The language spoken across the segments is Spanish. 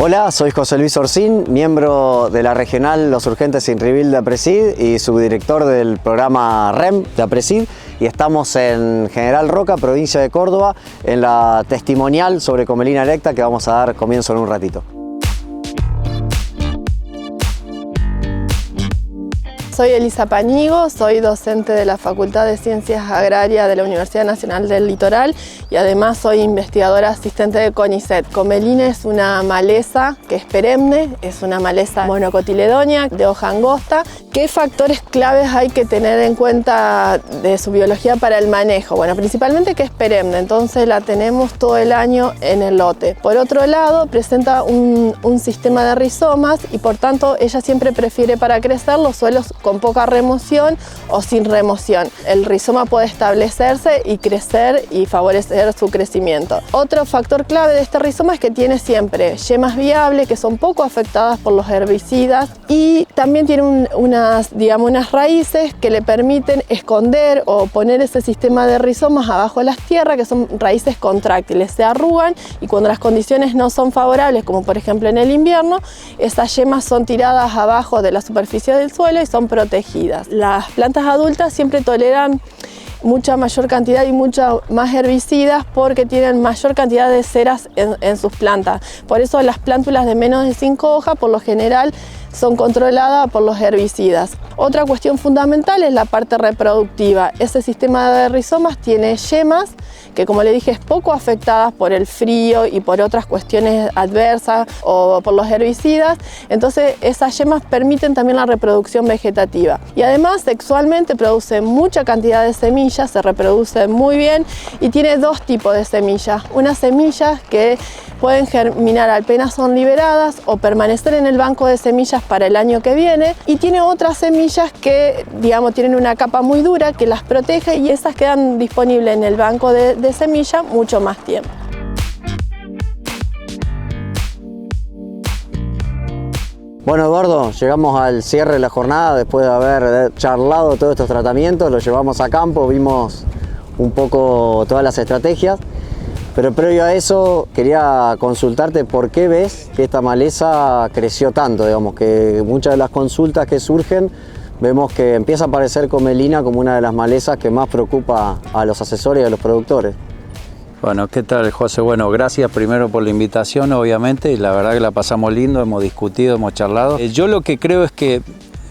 Hola, soy José Luis Orcín, miembro de la regional Los Urgentes Inribil de APRESID y subdirector del programa REM de APRESID, y estamos en General Roca, provincia de Córdoba, en la testimonial sobre Comelina erecta que vamos a dar comienzo en un ratito. Soy Elisa Pañigo, soy docente de la Facultad de Ciencias Agrarias de la Universidad Nacional del Litoral y además soy investigadora asistente de CONICET. Comelina es una maleza que es perenne, es una maleza monocotiledonia de hoja angosta. ¿Qué factores claves hay que tener en cuenta de su biología para el manejo? Bueno, principalmente que es perenne, entonces la tenemos todo el año en el lote. Por otro lado, presenta un sistema de rizomas y por tanto ella siempre prefiere para crecer los suelos con poca remoción o sin remoción. El rizoma puede establecerse y crecer y favorecer su crecimiento. Otro factor clave de este rizoma es que tiene siempre yemas viables que son poco afectadas por los herbicidas y también tiene unas raíces que le permiten esconder o poner ese sistema de rizomas abajo de las tierras, que son raíces contráctiles, se arrugan y cuando las condiciones no son favorables, como por ejemplo en el invierno, esas yemas son tiradas abajo de la superficie del suelo y son protegidas. Las plantas adultas siempre toleran mucha mayor cantidad y mucha más herbicidas porque tienen mayor cantidad de ceras en sus plantas. Por eso las plántulas de menos de 5 hojas por lo general son controladas por los herbicidas. Otra cuestión fundamental es la parte reproductiva. Ese sistema de rizomas tiene yemas que, como le dije, es poco afectadas por el frío y por otras cuestiones adversas o por los herbicidas. Entonces esas yemas permiten también la reproducción vegetativa. Y además sexualmente produce mucha cantidad de semillas, se reproduce muy bien y tiene dos tipos de semillas. Unas semillas que pueden germinar apenas son liberadas o permanecer en el banco de semillas para el año que viene, y tiene otras semillas que, digamos, tienen una capa muy dura que las protege y esas quedan disponibles en el banco de semillas mucho más tiempo. Bueno, Eduardo, llegamos al cierre de la jornada después de haber charlado todos estos tratamientos, los llevamos a campo, vimos un poco todas las estrategias. Pero previo a eso quería consultarte por qué ves que esta maleza creció tanto, digamos, que muchas de las consultas que surgen vemos que empieza a aparecer Comelina como una de las malezas que más preocupa a los asesores y a los productores. Bueno, ¿qué tal, José? Bueno, gracias primero por la invitación, obviamente, y la verdad que la pasamos lindo, hemos discutido, hemos charlado. Yo lo que creo es que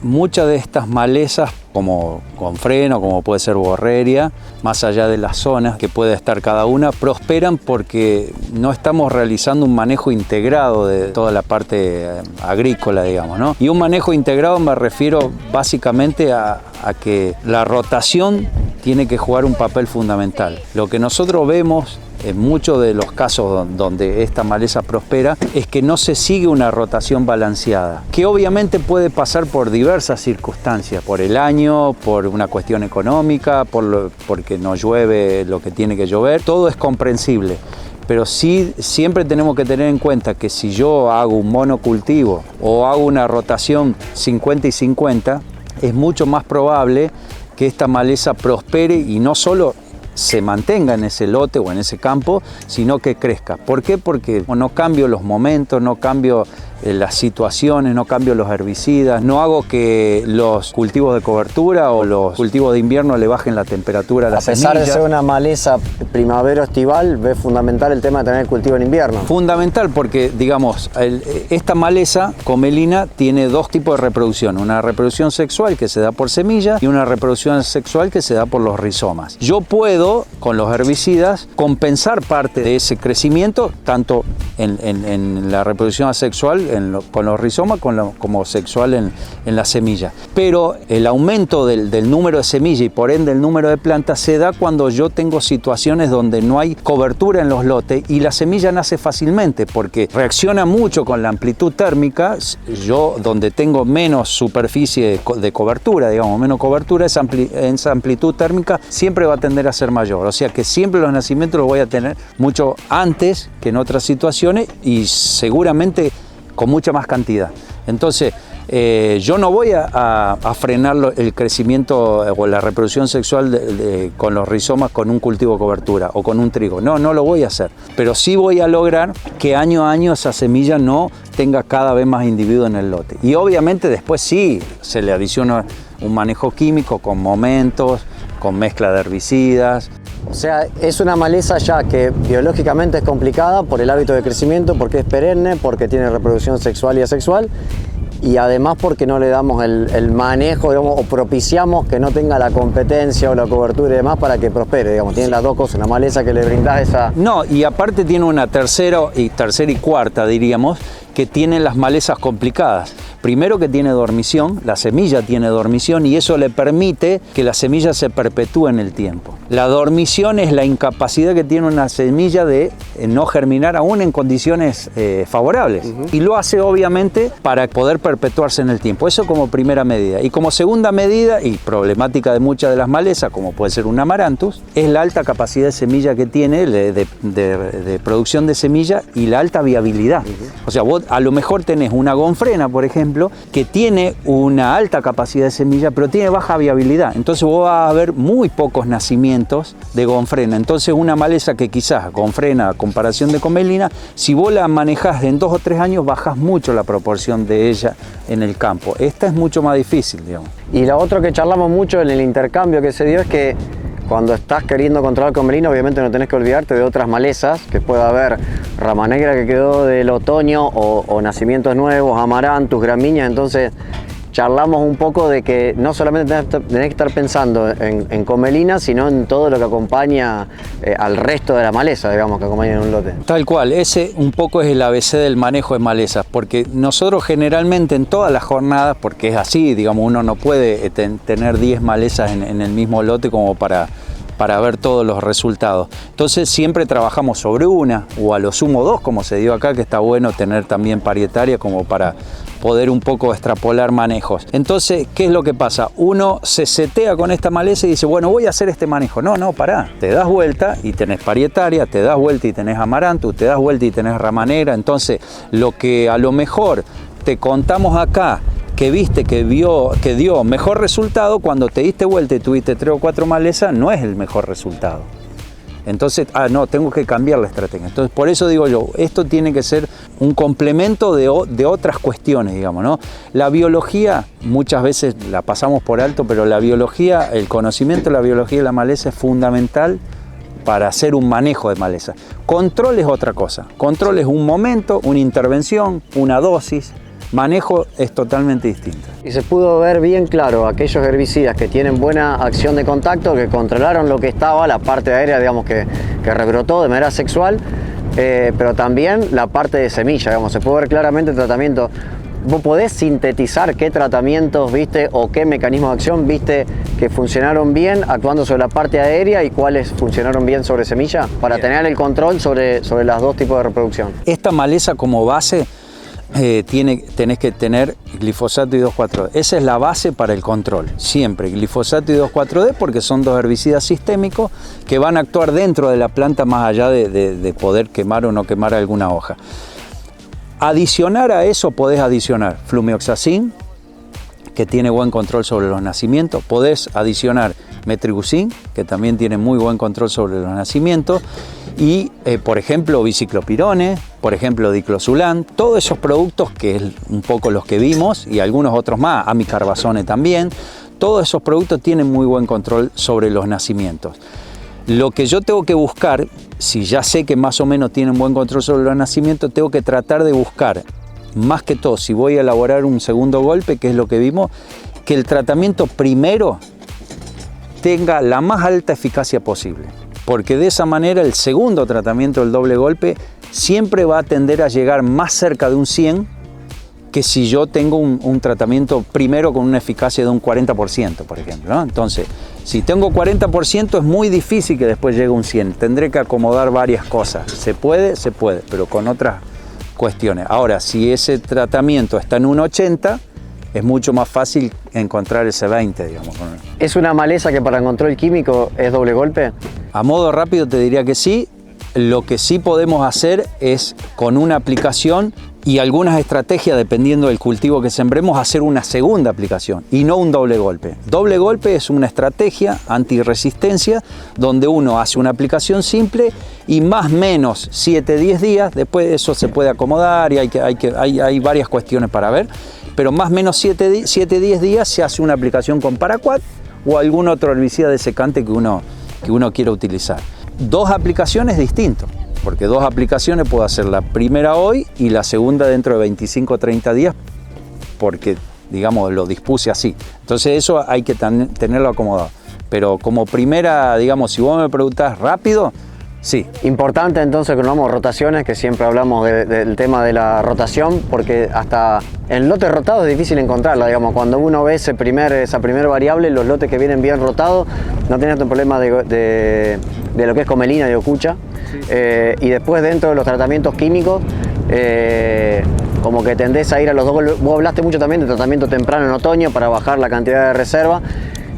muchas de estas malezas, como con freno, como puede ser borreria, más allá de las zonas que puede estar cada una, prosperan porque no estamos realizando un manejo integrado de toda la parte agrícola, digamos, ¿no? Y un manejo integrado me refiero básicamente a que la rotación tiene que jugar un papel fundamental. Lo que nosotros vemos en muchos de los casos donde esta maleza prospera es que no se sigue una rotación balanceada, que obviamente puede pasar por diversas circunstancias, por el año, por una cuestión económica, porque no llueve lo que tiene que llover, todo es comprensible. Pero sí, siempre tenemos que tener en cuenta que si yo hago un monocultivo o hago una rotación 50 y 50, es mucho más probable que esta maleza prospere y no solo se mantenga en ese lote o en ese campo, sino que crezca. ¿Por qué? Porque no cambio los momentos, no cambio las situaciones, no cambio los herbicidas, no hago que los cultivos de cobertura o los cultivos de invierno le bajen la temperatura a las semillas. A pesar de ser una maleza primavero-estival, ¿ves fundamental el tema de tener cultivo en invierno? Fundamental porque, digamos, esta maleza, Comelina, tiene dos tipos de reproducción. Una reproducción sexual que se da por semilla y una reproducción sexual que se da por los rizomas. Yo puedo, con los herbicidas, compensar parte de ese crecimiento, tanto en la reproducción asexual, con los rizomas, como sexual en la semilla. Pero el aumento del número de semillas y por ende el número de plantas se da cuando yo tengo situaciones donde no hay cobertura en los lotes y la semilla nace fácilmente porque reacciona mucho con la amplitud térmica. Yo donde tengo menos superficie de cobertura, digamos, menos cobertura, esa amplitud térmica siempre va a tender a ser mayor. O sea que siempre los nacimientos los voy a tener mucho antes que en otras situaciones y seguramente con mucha más cantidad. Entonces, yo no voy a frenar el crecimiento o la reproducción sexual con los rizomas con un cultivo de cobertura o con un trigo. No lo voy a hacer. Pero sí voy a lograr que año a año esa semilla no tenga cada vez más individuos en el lote. Y obviamente después sí se le adiciona un manejo químico con momentos, con mezcla de herbicidas. O sea, es una maleza ya que biológicamente es complicada por el hábito de crecimiento, porque es perenne, porque tiene reproducción sexual y asexual, y además porque no le damos el manejo, digamos, o propiciamos que no tenga la competencia o la cobertura y demás para que prospere, digamos. Tiene las dos cosas, una maleza que le brindás esa... No, y aparte tiene una tercera y cuarta, diríamos, que tienen las malezas complicadas. Primero que tiene dormición, la semilla tiene dormición y eso le permite que la semilla se perpetúe en el tiempo. La dormición es la incapacidad que tiene una semilla de no germinar aún en condiciones favorables. Y lo hace obviamente para poder perpetuarse en el tiempo. Eso como primera medida. Y como segunda medida, y problemática de muchas de las malezas, como puede ser un amaranthus, es la alta capacidad de semilla que tiene, de producción de semilla y la alta viabilidad. O sea, vos a lo mejor tenés una gonfrena, por ejemplo, que tiene una alta capacidad de semilla, pero tiene baja viabilidad. Entonces vos vas a ver muy pocos nacimientos de gonfrena. Entonces una maleza que quizás, gonfrena a comparación de comelina, si vos la manejás en 2 o 3 años, bajás mucho la proporción de ella en el campo. Esta es mucho más difícil, digamos. Y lo otro que charlamos mucho en el intercambio que se dio es que cuando estás queriendo controlar comelina, obviamente no tenés que olvidarte de otras malezas, que puede haber rama negra que quedó del otoño o nacimientos nuevos, amaranthus, gramíneas. Entonces charlamos un poco de que no solamente tenés que estar pensando en comelina, sino en todo lo que acompaña al resto de la maleza, digamos, que acompaña en un lote. Tal cual, ese un poco es el ABC del manejo de malezas, porque nosotros generalmente en todas las jornadas, porque es así, digamos, uno no puede tener 10 malezas en el mismo lote como para ver todos los resultados. Entonces siempre trabajamos sobre una o a lo sumo 2, como se dio acá, que está bueno tener también parietaria como para poder un poco extrapolar manejos. Entonces, ¿qué es lo que pasa? Uno se setea con esta maleza y dice, bueno, voy a hacer este manejo. No, pará. Te das vuelta y tenés parietaria, te das vuelta y tenés amaranthus, te das vuelta y tenés rama negra. Entonces, lo que a lo mejor te contamos acá, que viste que dio mejor resultado, cuando te diste vuelta y tuviste 3 o 4 malezas, no es el mejor resultado. Entonces, no, tengo que cambiar la estrategia. Entonces, por eso digo yo, esto tiene que ser un complemento de otras cuestiones, digamos, ¿no? La biología, muchas veces la pasamos por alto, pero la biología, el conocimiento de la biología de la maleza es fundamental para hacer un manejo de maleza. Control es otra cosa. Control es un momento, una intervención, una dosis. Manejo es totalmente distinto. Y se pudo ver bien claro aquellos herbicidas que tienen buena acción de contacto, que controlaron lo que estaba, la parte aérea, digamos, que rebrotó de manera sexual, pero también la parte de semilla, digamos, se puede ver claramente el tratamiento. ¿Vos podés sintetizar qué tratamientos viste o qué mecanismos de acción viste que funcionaron bien actuando sobre la parte aérea y cuáles funcionaron bien sobre semilla para tener el control sobre los dos tipos de reproducción? Esta maleza como base tenés que tener glifosato y 2,4-D. Esa es la base para el control, siempre glifosato y 2,4-D, porque son dos herbicidas sistémicos que van a actuar dentro de la planta más allá de poder quemar o no quemar alguna hoja. Adicionar a eso podés adicionar flumioxacin, que tiene buen control sobre los nacimientos. Podés adicionar metribuzin, que también tiene muy buen control sobre los nacimientos. Y, por ejemplo, biciclopirone, por ejemplo, diclosulan, todos esos productos que es un poco los que vimos y algunos otros más, amicarbazone también, todos esos productos tienen muy buen control sobre los nacimientos. Lo que yo tengo que buscar, si ya sé que más o menos tienen buen control sobre los nacimientos, tengo que tratar de buscar, más que todo, si voy a elaborar un segundo golpe, que es lo que vimos, que el tratamiento primero tenga la más alta eficacia posible. Porque de esa manera el segundo tratamiento del doble golpe siempre va a tender a llegar más cerca de un 100 que si yo tengo un tratamiento primero con una eficacia de un 40%, por ejemplo, ¿no? Entonces, si tengo 40% es muy difícil que después llegue un 100. Tendré que acomodar varias cosas. Se puede, pero con otras cuestiones. Ahora, si ese tratamiento está en un 80, es mucho más fácil encontrar ese 20, digamos. ¿Es una maleza que para control químico es doble golpe? A modo rápido te diría que sí. Lo que sí podemos hacer es con una aplicación y algunas estrategias, dependiendo del cultivo que sembremos, hacer una segunda aplicación y no un doble golpe. Doble golpe es una estrategia antirresistencia donde uno hace una aplicación simple y más o menos 7-10 días, después eso se puede acomodar y hay varias cuestiones para ver, pero más o menos 7-10 días se hace una aplicación con Paraquat o algún otro herbicida desecante que uno quiera utilizar. Dos aplicaciones distintas. Porque dos aplicaciones puedo hacer la primera hoy y la segunda dentro de 25 o 30 días porque, digamos, lo dispuse así. Entonces eso hay que tenerlo acomodado. Pero como primera, digamos, si vos me preguntás rápido, sí. Importante entonces que no hagamos rotaciones, que siempre hablamos del tema de la rotación, porque hasta en lotes rotados es difícil encontrarla, digamos, cuando uno ve esa primera variable, los lotes que vienen bien rotados, no tenés tanto problema de lo que es comelina y ocucha. Sí. Y después dentro de los tratamientos químicos, como que tendés a ir a los dos. Vos hablaste mucho también de tratamiento temprano en otoño para bajar la cantidad de reserva.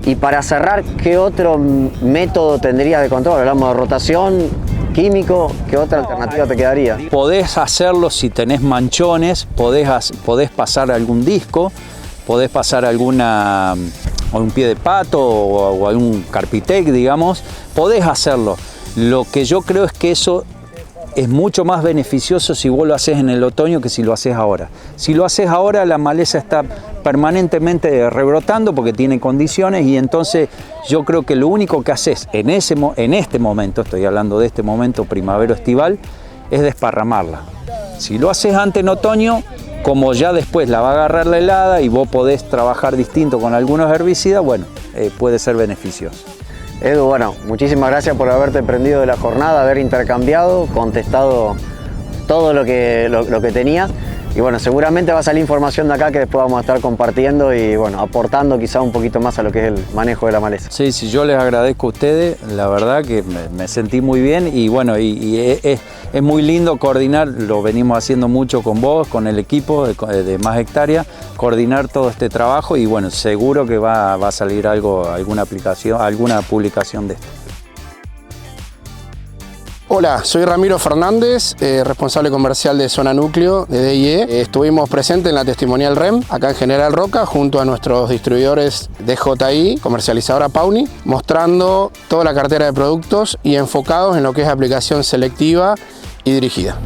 Y para cerrar, ¿qué otro método tendrías de control? Hablamos de rotación, químico, ¿qué otra alternativa te quedaría? Podés hacerlo si tenés manchones, podés pasar algún disco, podés pasar un pie de pato o algún Carpitec, digamos, podés hacerlo. Lo que yo creo es que eso es mucho más beneficioso si vos lo haces en el otoño que si lo haces ahora. Si lo haces ahora, la maleza está permanentemente rebrotando porque tiene condiciones y entonces yo creo que lo único que haces en este momento, estoy hablando de este momento primavero-estival, es desparramarla. Si lo haces antes en otoño, como ya después la va a agarrar la helada y vos podés trabajar distinto con algunos herbicidas, bueno, puede ser beneficioso. Edu, bueno, muchísimas gracias por haberte prendido de la jornada, haber intercambiado, contestado todo lo que tenías. Y bueno, seguramente va a salir información de acá que después vamos a estar compartiendo y bueno, aportando quizá un poquito más a lo que es el manejo de la maleza. Sí, yo les agradezco a ustedes, la verdad que me sentí muy bien y bueno, es muy lindo coordinar, lo venimos haciendo mucho con vos, con el equipo de Más Hectárea, coordinar todo este trabajo y bueno, seguro que va a salir alguna publicación de esto. Hola, soy Ramiro Fernández, responsable comercial de Zona Núcleo de DIE. Estuvimos presentes en la testimonial REM, acá en General Roca, junto a nuestros distribuidores DJI, comercializadora Pauni, mostrando toda la cartera de productos y enfocados en lo que es aplicación selectiva y dirigida.